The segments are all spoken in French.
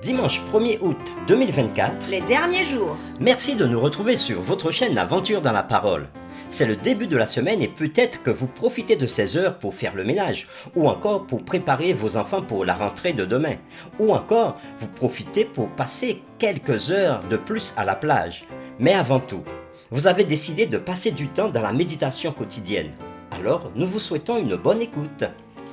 Dimanche 1er août 2024. Les derniers jours. Merci de nous retrouver sur votre chaîne Aventure dans la parole. C'est le début de la semaine et peut-être que vous profitez de ces heures pour faire le ménage, ou encore pour préparer vos enfants pour la rentrée de demain, ou encore vous profitez pour passer quelques heures de plus à la plage. Mais avant tout, vous avez décidé de passer du temps dans la méditation quotidienne. Alors, nous vous souhaitons une bonne écoute.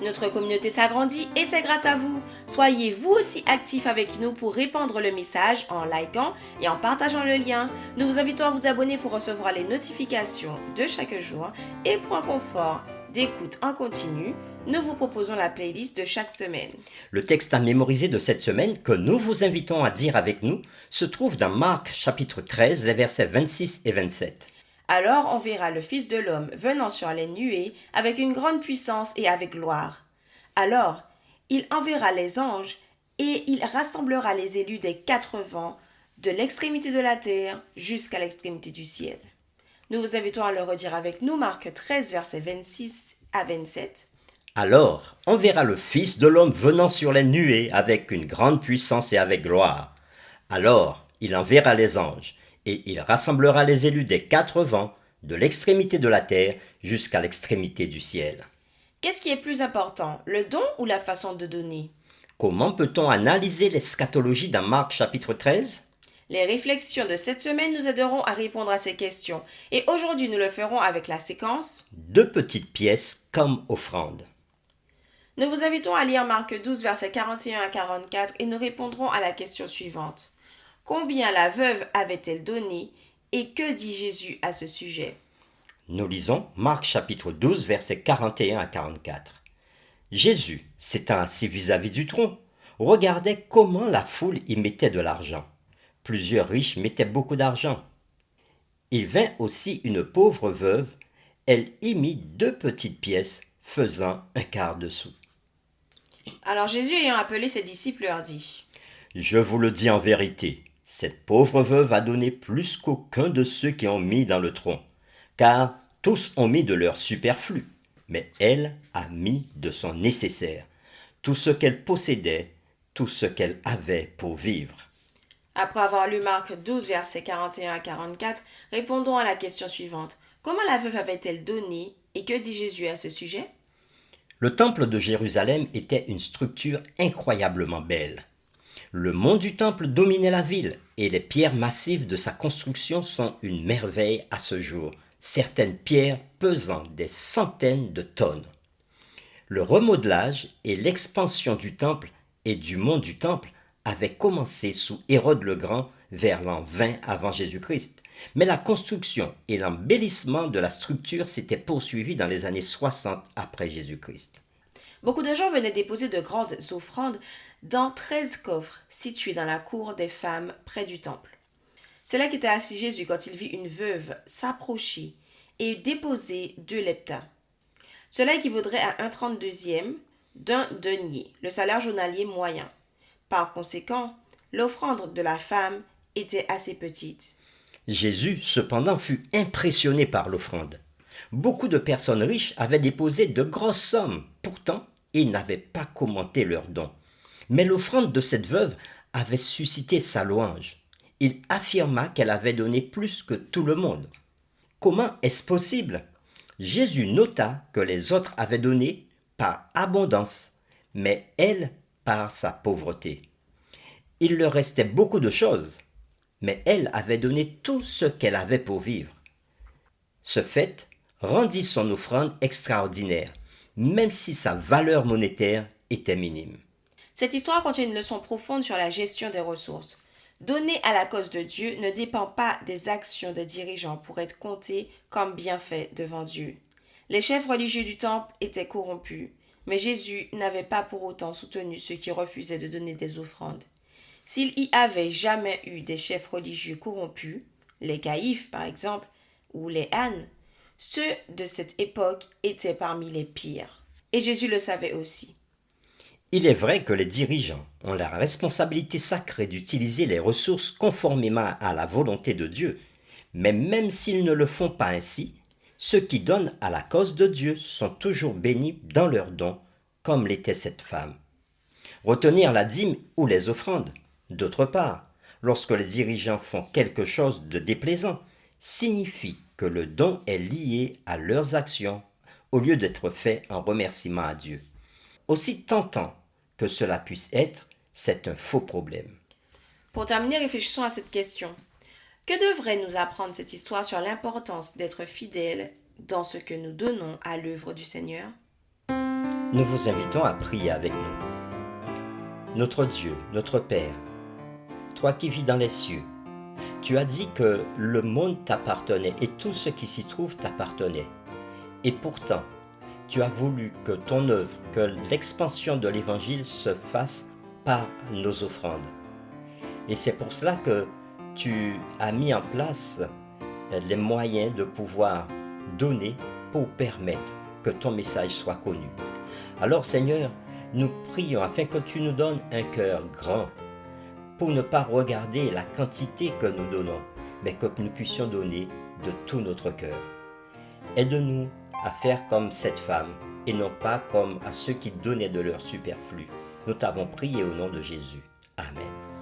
Notre communauté s'agrandit et c'est grâce à vous. Soyez vous aussi actifs avec nous pour répandre le message en likant et en partageant le lien. Nous vous invitons à vous abonner pour recevoir les notifications de chaque jour et pour un confort d'écoute en continu, nous vous proposons la playlist de chaque semaine. Le texte à mémoriser de cette semaine que nous vous invitons à dire avec nous se trouve dans Marc chapitre 13, les versets 26 et 27. Alors on verra le Fils de l'homme venant sur les nuées avec une grande puissance et avec gloire. Alors il enverra les anges et il rassemblera les élus des 4 vents, de l'extrémité de la terre jusqu'à l'extrémité du ciel. Nous vous invitons à le redire avec nous, Marc 13, versets 26 à 27. Alors on verra le Fils de l'homme venant sur les nuées avec une grande puissance et avec gloire. Alors il enverra les anges et il rassemblera les élus des 4 vents, de l'extrémité de la terre jusqu'à l'extrémité du ciel. Qu'est-ce qui est plus important, le don ou la façon de donner? Comment peut-on analyser l'eschatologie dans Marc chapitre 13 ? Les réflexions de cette semaine nous aideront à répondre à ces questions. Et aujourd'hui, nous le ferons avec la séquence 2 petites pièces comme offrande. Nous vous invitons à lire Marc 12, versets 41 à 44 et nous répondrons à la question suivante. Combien la veuve avait-elle donné et que dit Jésus à ce sujet? Nous lisons Marc chapitre 12 versets 41 à 44. Jésus, s'étant assis vis-à-vis du tronc, regardait comment la foule y mettait de l'argent. Plusieurs riches mettaient beaucoup d'argent. Il vint aussi une pauvre veuve, elle y mit 2 petites pièces, faisant un quart de sou. Alors Jésus ayant appelé ses disciples leur dit, Je vous le dis en vérité, cette pauvre veuve a donné plus qu'aucun de ceux qui ont mis dans le tronc, car tous ont mis de leur superflu, mais elle a mis de son nécessaire, tout ce qu'elle possédait, tout ce qu'elle avait pour vivre. Après avoir lu Marc 12, versets 41 à 44, répondons à la question suivante. Comment la veuve avait-elle donné et que dit Jésus à ce sujet? Le temple de Jérusalem était une structure incroyablement belle. Le mont du temple dominait la ville et les pierres massives de sa construction sont une merveille à ce jour, certaines pierres pesant des centaines de tonnes. Le remodelage et l'expansion du temple et du mont du temple avaient commencé sous Hérode le Grand vers l'an 20 avant Jésus-Christ, mais la construction et l'embellissement de la structure s'étaient poursuivis dans les années 60 après Jésus-Christ. Beaucoup de gens venaient déposer de grandes offrandes dans 13 coffres situés dans la cour des femmes près du temple. C'est là qu'était assis Jésus quand il vit une veuve s'approcher et déposer 2 leptas. Cela équivaudrait à 1/32 d'un denier, le salaire journalier moyen. Par conséquent, l'offrande de la femme était assez petite. Jésus, cependant, fut impressionné par l'offrande. Beaucoup de personnes riches avaient déposé de grosses sommes. Pourtant, il n'avait pas commenté leurs dons. Mais l'offrande de cette veuve avait suscité sa louange. Il affirma qu'elle avait donné plus que tout le monde. Comment est-ce possible? Jésus nota que les autres avaient donné par abondance, mais elle par sa pauvreté. Il leur restait beaucoup de choses, mais elle avait donné tout ce qu'elle avait pour vivre. Ce fait rendit son offrande extraordinaire, même si sa valeur monétaire était minime. Cette histoire contient une leçon profonde sur la gestion des ressources. Donner à la cause de Dieu ne dépend pas des actions des dirigeants pour être comptés comme bienfaits devant Dieu. Les chefs religieux du temple étaient corrompus, mais Jésus n'avait pas pour autant soutenu ceux qui refusaient de donner des offrandes. S'il y avait jamais eu des chefs religieux corrompus, les caïphes par exemple, ou les ânes, ceux de cette époque étaient parmi les pires. Et Jésus le savait aussi. Il est vrai que les dirigeants ont la responsabilité sacrée d'utiliser les ressources conformément à la volonté de Dieu, mais même s'ils ne le font pas ainsi, ceux qui donnent à la cause de Dieu sont toujours bénis dans leurs dons, comme l'était cette femme. Retenir la dîme ou les offrandes, D'autre part, lorsque les dirigeants font quelque chose de déplaisant, signifie que le don est lié à leurs actions au lieu d'être fait en remerciement à Dieu. Aussi tentant que cela puisse être, c'est un faux problème. Pour terminer, réfléchissons à cette question. Que devrait nous apprendre cette histoire sur l'importance d'être fidèle dans ce que nous donnons à l'œuvre du Seigneur? Nous vous invitons à prier avec nous. Notre Dieu, notre Père, toi qui vis dans les cieux, tu as dit que le monde t'appartenait et tout ce qui s'y trouve t'appartenait. Et pourtant, tu as voulu que ton œuvre, que l'expansion de l'Évangile se fasse par nos offrandes. Et c'est pour cela que tu as mis en place les moyens de pouvoir donner pour permettre que ton message soit connu. Alors Seigneur, nous prions afin que tu nous donnes un cœur grand pour ne pas regarder la quantité que nous donnons, mais que nous puissions donner de tout notre cœur. Aide-nous à faire comme cette femme et non pas comme à ceux qui donnaient de leur superflu. Nous t'avons prié au nom de Jésus. Amen.